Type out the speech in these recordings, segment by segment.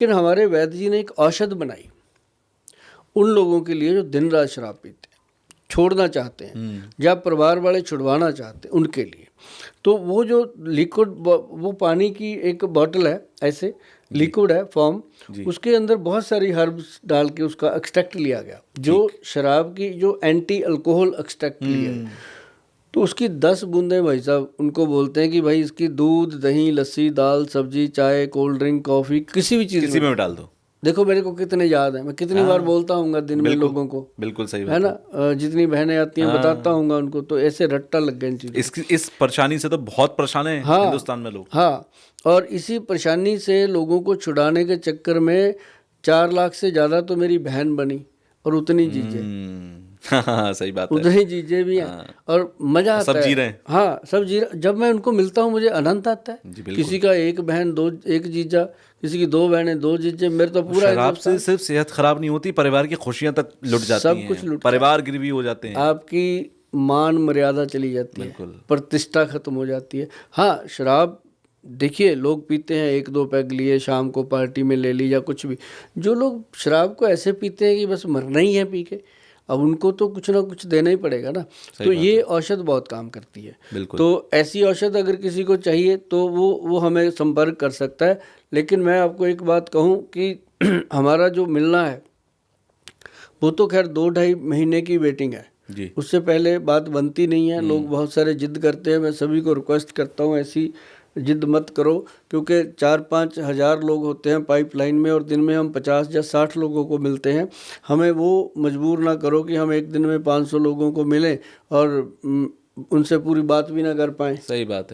लेकिन हमारे वैद्य जी ने एक औषध बनाई उन लोगों के लिए जो दिन रात शराब पीते हैं, छोड़ना चाहते हैं, या परिवार वाले छुड़वाना चाहते हैं, उनके लिए। तो वो जो लिक्विड, वो पानी की एक बॉटल है, ऐसे लिक्विड है फॉर्म, उसके अंदर बहुत सारी हर्ब्स डाल के उसका एक्सट्रैक्ट लिया गया, जो शराब की जो एंटी अल्कोहल एक्सट्रैक्ट लिया है। तो उसकी 10 बूंदें भाई साहब, उनको बोलते हैं कि भाई इसकी दूध, दही, लस्सी, दाल, सब्जी, चाय, कोल्ड ड्रिंक, कॉफ़ी, किसी भी चीज़ किसी में डाल दो। देखो मेरे को कितने याद है, मैं कितनी बार बोलता हूँगा दिन में लोगों को, बिल्कुल सही है बात ना, जितनी बहनें आती हैं बताता हूँगा उनको, तो ऐसे रट्टा लग गया इन चीज़ों। इस परेशानी से तो बहुत परेशान है हिंदुस्तान में लोग। हाँ, और इसी परेशानी से लोगों को छुड़ाने के चक्कर में 4 लाख से ज़्यादा तो मेरी बहन बनी, और उतनी चीज़ें, हाँ सही बात है, उतनी चीज़ें भी हैं, और मज़ा आता सब है। जी रहे हैं। हाँ, सब जी रहे। जब मैं उनको मिलता हूँ मुझे आनंद आता है। किसी का एक बहन, दो, एक जीजा, किसी की 2 बहनें, 2 जीजे, मेरे तो पूरा शराब से सिर्फ सेहत खराब नहीं होती, परिवार की खुशियां तक लुट जाती सब हैं, कुछ लुट परिवार गिरवी हो जाते हैं, आपकी मान मर्यादा चली जाती है, प्रतिष्ठा खत्म हो जाती है। हाँ, शराब देखिए लोग पीते हैं, 1-2 पैग लिए, शाम को पार्टी में ले ली या कुछ भी। जो लोग शराब को ऐसे पीते हैं कि बस मरना ही है पी के, अब उनको तो कुछ ना कुछ देना ही पड़ेगा ना। तो ये औषध बहुत काम करती है। तो ऐसी औषध अगर किसी को चाहिए तो वो हमें संपर्क कर सकता है। लेकिन मैं आपको एक बात कहूँ कि हमारा जो मिलना है वो तो खैर 2-2.5 महीने की वेटिंग है जी। उससे पहले बात बनती नहीं है। लोग बहुत सारे जिद करते हैं। मैं सभी को रिक्वेस्ट करता हूँ ऐसी जिद मत करो, क्योंकि 4-5 हज़ार लोग होते हैं पाइपलाइन में और दिन में हम 50 या 60 लोगों को मिलते हैं। हमें वो मजबूर ना करो कि हम एक दिन में 500 लोगों को मिलें और उनसे पूरी बात भी ना कर पाएँ। सही बात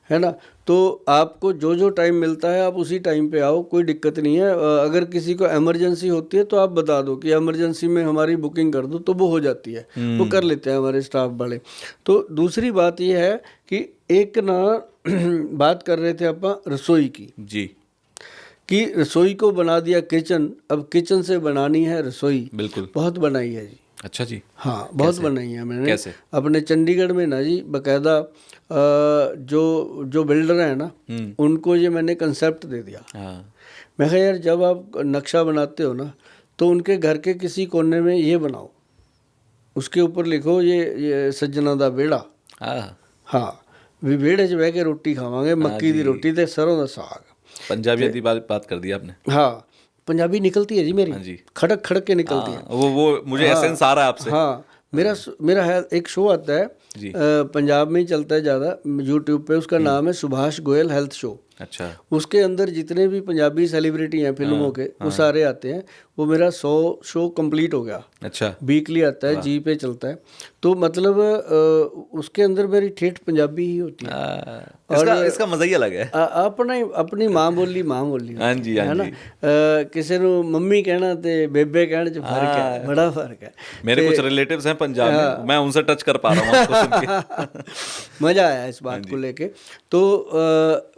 है ना। तो आपको जो जो टाइम मिलता है आप उसी टाइम पे आओ, कोई दिक्कत नहीं है। अगर किसी को इमरजेंसी होती है तो आप बता दो कि इमरजेंसी में हमारी बुकिंग कर दो, तो वो हो जाती है, वो कर लेते हैं हमारे स्टाफ वाले। तो दूसरी बात ये है कि एक ना बात कर रहे थे अपन रसोई की जी, कि रसोई को बना दिया किचन, अब किचन से बनानी है रसोई। बिल्कुल, बहुत बनाई है जी। अच्छा जी, हाँ, बहुत बनाई है मैंने। कैसे? अपने चंडीगढ़ में ना जी बकायदा जो बिल्डर हैं ना उनको ये मैंने कंसेप्ट दे दिया। मैं कहा यार जब आप नक्शा बनाते हो ना तो उनके घर के किसी कोने में ये बनाओ, उसके ऊपर लिखो ये सज्जना दा बेड़ा। हाँ, भी बेड़े 'ਚ बह के रोटी खावांगे, मक्की दी रोटी ते सरों दा साग। पंजाबी की बात कर दी आपने। हाँ, पंजाबी निकलती है जी मेरी। हाँ जी, खड़क खड़क के निकलती है। वो मुझे एसेंस आ रहा है आपसे। हाँ, मेरा है एक शो आता है पंजाब में ही चलता है ज़्यादा यूट्यूब पे, उसका नाम है सुभाष गोयल हेल्थ शो। अच्छा। उसके अंदर जितने भी पंजाबी सेलिब्रिटी हैं फिल्मों के वो सारे आते हैं। वो मेरा 100 शो कंप्लीट हो गया। अच्छा। वीकली आता है, जी पे चलता है। तो मतलब उसके अंदर मेरी ठेठ पंजाबी ही होती है। इसका मजा ही अलग है। अपनी माँ बोली हाँ जी, है ना। किसी को मम्मी कहना ते बेबे कहने च फर्क है, बड़ा फर्क है। मेरे कुछ रिलेटिव्स हैं पंजाब में, मैं उनसे टच कर पा रहा हूँ आपको सुन के। मजा आया इस बात को लेके। तो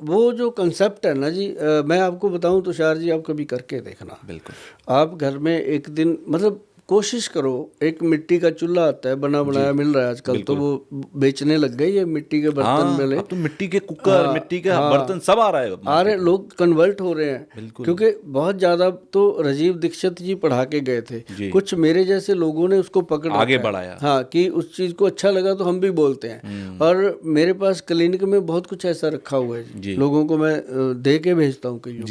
वो जो कंसेप्ट है ना जी, मैं आपको बताऊं तुषार जी, आप कभी करके देखना। बिल्कुल। आप घर में एक दिन मतलब कोशिश करो, एक मिट्टी का चूल्हा आता है बना बनाया मिल रहा है आजकल, तो वो बेचने लग गए ये मिट्टी के बर्तन मिले। अब तो मिट्टी के कुकर, मिट्टी के बर्तन सब आ रहे हैं। लोग कन्वर्ट हो रहे हैं, क्योंकि बहुत ज़्यादा तो राजीव दीक्षित जी पढ़ा के गए थे, कुछ मेरे जैसे लोगों ने उसको पकड़ आगे बढ़ाया। हाँ, कि उस चीज़ को अच्छा लगा तो हम भी बोलते हैं। और मेरे पास क्लिनिक में बहुत कुछ ऐसा रखा हुआ है, लोगों को मैं दे के भेजता हूँ कईयों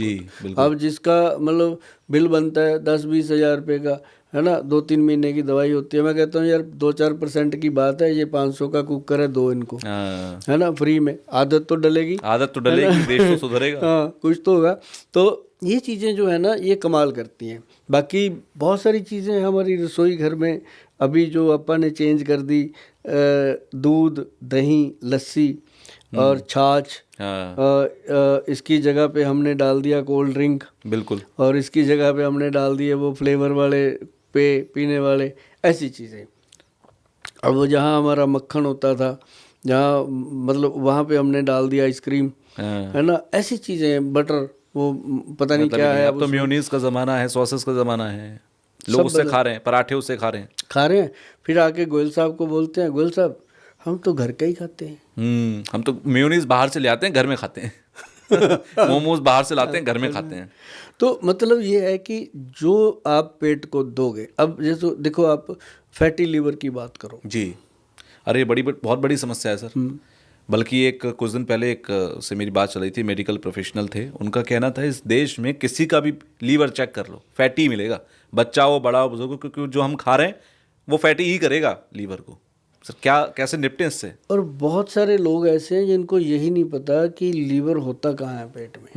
को। अब जिसका मतलब बिल बनता है 10-20 हज़ार रुपये का, है ना, 2-3 महीने की दवाई होती है। मैं कहता हूँ यार 2-4% की बात है, ये 500 का कुकर है, 2 इनको, है ना, फ्री में। आदत तो डलेगी, देश तो सुधरेगा। हाँ, कुछ तो होगा। तो ये चीज़ें जो है ना ये कमाल करती हैं। बाकी बहुत सारी चीज़ें हमारी रसोई घर में अभी जो अपन ने चेंज कर दी, दूध, दही, लस्सी और छाछ। इसकी जगह पे हमने डाल दिया कोल्ड ड्रिंक। बिल्कुल। और इसकी जगह पे हमने डाल दिए वो फ्लेवर वाले पीने वाले, ऐसी चीज़ें। अब वो जहाँ हमारा मक्खन होता था, जहाँ मतलब वहाँ पे हमने डाल दिया आइसक्रीम, है ना, ऐसी चीज़ें, बटर, वो पता नहीं क्या है। अब तो मेयोनीज का ज़माना है, सॉसेस का ज़माना है, लोग उससे खा रहे हैं, पराठे उससे खा रहे हैं। फिर आके गोयल साहब को बोलते हैं, गोयल साहब हम तो घर का ही खाते हैं। हम तो मेयोनीज बाहर से ले आते हैं, घर में खाते हैं। मोमोज बाहर से लाते हैं, घर में खाते हैं। तो मतलब ये है कि जो आप पेट को दोगे, अब जैसे देखो आप फैटी लीवर की बात करो जी, अरे बहुत बड़ी समस्या है सर। बल्कि एक कुछ दिन पहले एक से मेरी बात चल रही थी, मेडिकल प्रोफेशनल थे, उनका कहना था इस देश में किसी का भी लीवर चेक कर लो, फैटी मिलेगा, बच्चा हो बड़ा हो बुजुर्ग हो, क्योंकि जो हम खा रहे हैं वो फैटी ही करेगा लीवर को। सर क्या कैसे निपटें इससे? और बहुत सारे लोग ऐसे हैं जिनको यही नहीं पता कि लीवर होता कहाँ है पेट में।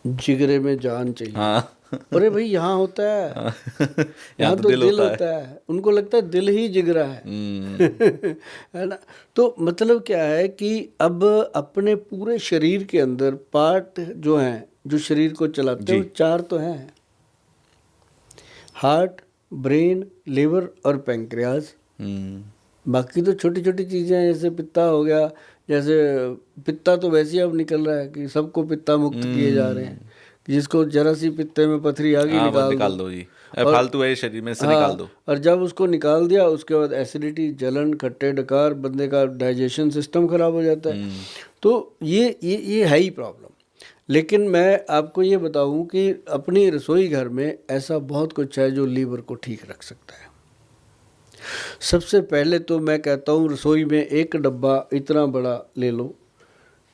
जिगरे में जान चाहिए। हाँ अरे भाई यहाँ होता है, यहाँ तो दिल होता है। उनको लगता है दिल ही जिगरा है है ना। तो मतलब क्या है कि अब अपने पूरे शरीर के अंदर पार्ट जो हैं, जो शरीर को चलाते हैं, वो 4 तो हैं, हार्ट, ब्रेन, लिवर और पैंक्रियाज। बाकी तो छोटी छोटी चीज़ें हैं, जैसे पित्ता हो गया। जैसे पित्ता तो वैसे ही अब निकल रहा है कि सबको पित्ता मुक्त किए जा रहे हैं, जिसको जरा सी पित्ते में पथरी आ गई निकाल दो जी, फालतू है शरीर में से, निकाल दो। और जब उसको निकाल दिया उसके बाद एसिडिटी, जलन, खट्टे डकार, बंदे का डाइजेशन सिस्टम खराब हो जाता है। तो ये है ही प्रॉब्लम। लेकिन मैं आपको ये बताऊं कि अपनी रसोई घर में ऐसा बहुत कुछ है जो लीवर को ठीक रख सकता है। सबसे पहले तो मैं कहता हूँ रसोई में एक डब्बा इतना बड़ा ले लो,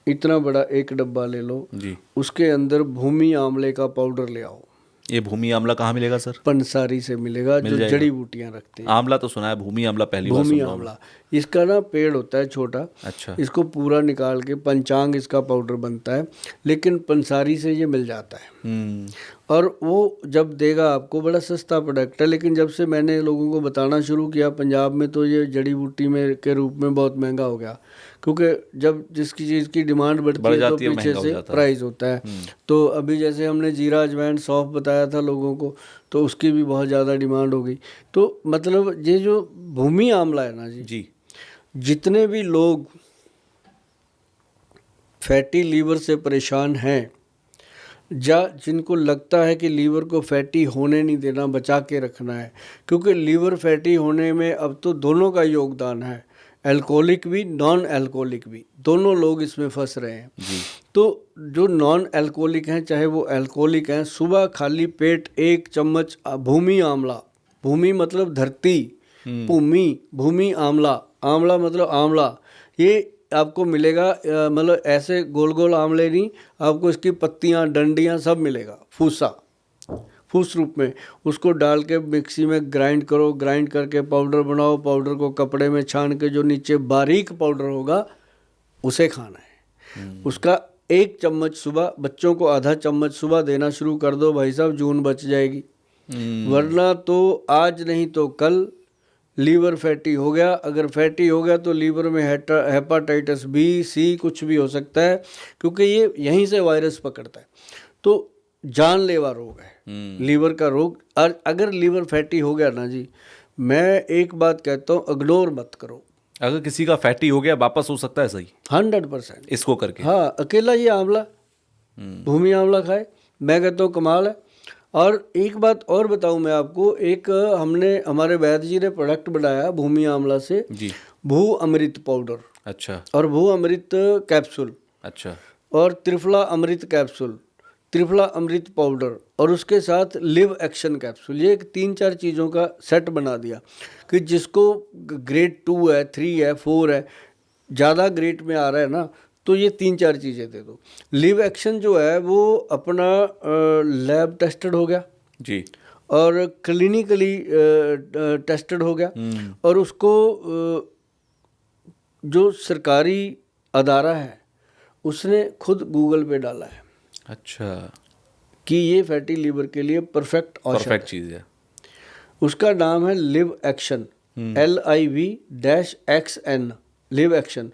इतना बड़ा एक डब्बा ले लो जी। उसके अंदर भूमि आंवले का पाउडर ले आओ। ये भूमि आंवला कहाँ मिलेगा सर? पंसारी से मिलेगा, जो जड़ी बूटियां रखते हैं। आंवला तो सुना है, भूमि आंवला पहली बार सुन रहा हूं। भूमि आंवला, इसका ना पेड़ होता है छोटा। अच्छा। इसको पूरा निकाल के पंचांग इसका पाउडर बनता है, लेकिन पंसारी से ये मिल जाता है। और वो जब देगा आपको, बड़ा सस्ता प्रोडक्ट है, लेकिन जब से मैंने लोगों को बताना शुरू किया पंजाब में, तो ये जड़ी बूटी में के रूप में बहुत महंगा हो गया। क्योंकि जब जिसकी चीज़ की डिमांड बढ़ती है तो पीछे से प्राइस होता है। तो अभी जैसे हमने जीरा अजवाइन सौंफ बताया था लोगों को, तो उसकी भी बहुत ज़्यादा डिमांड हो गई। तो मतलब ये जो भूमि आंवला है ना जी, जितने भी लोग फैटी लीवर से परेशान हैं, या जिनको लगता है कि लीवर को फैटी होने नहीं देना, बचा के रखना है, क्योंकि लीवर फैटी होने में अब तो दोनों का योगदान है, अल्कोहलिक भी नॉन अल्कोहलिक भी, दोनों लोग इसमें फंस रहे हैं जी। तो जो नॉन अल्कोहलिक हैं, चाहे वो अल्कोहलिक हैं, सुबह खाली पेट 1 चम्मच भूमि आंवला, भूमि मतलब धरती, भूमि आंवला, आंवला मतलब आंवला, ये आपको मिलेगा। मतलब ऐसे गोल गोल आंवले नहीं, आपको इसकी पत्तियां, डंडियां सब मिलेगा, फूस रूप में। उसको डाल के मिक्सी में ग्राइंड करो, ग्राइंड करके पाउडर बनाओ, पाउडर को कपड़े में छान के जो नीचे बारीक पाउडर होगा उसे खाना है। उसका 1 चम्मच सुबह, बच्चों को आधा चम्मच सुबह देना शुरू कर दो भाई साहब, जून बच जाएगी। वरना तो आज नहीं तो कल लीवर फैटी हो गया। अगर फैटी हो गया तो लीवर में हेपाटाइटिस बी, सी कुछ भी हो सकता है, क्योंकि ये यहीं से वायरस पकड़ता है। तो जानलेवा रोग है लीवर का रोग। और अगर लीवर फैटी हो गया ना जी, मैं एक बात कहता हूँ, इग्नोर मत करो। अगर किसी का फैटी हो गया वापस हो सकता है सही? 100% इसको करके। हाँ, अकेला ये आंवला, भूमि आंवला खाए, मैं कहता हूँ कमाल है। और एक बात और बताऊं मैं आपको, एक हमने, हमारे वैद्य जी ने प्रोडक्ट बनाया भूमि आंवला से जी, भू अमृत पाउडर। अच्छा। और भू अमृत कैप्सूल। अच्छा। और त्रिफला अमृत कैप्सूल, त्रिफला अमृत पाउडर, और उसके साथ लिव एक्शन कैप्सूल। ये 3-4 चीज़ों का सेट बना दिया कि जिसको ग्रेड 2 है, 3 है, 4 है, ज़्यादा ग्रेड में आ रहा है ना, तो ये 3-4 चीज़ें दे दो। लिव एक्शन जो है वो अपना लैब टेस्टेड हो गया जी, और क्लिनिकली टेस्टेड हो गया, और उसको जो सरकारी अदारा है उसने खुद गूगल पे डाला है। अच्छा। कि ये फैटी लीवर के लिए परफेक्ट चीज़ है। उसका नाम है live action, LIV-XN, live action.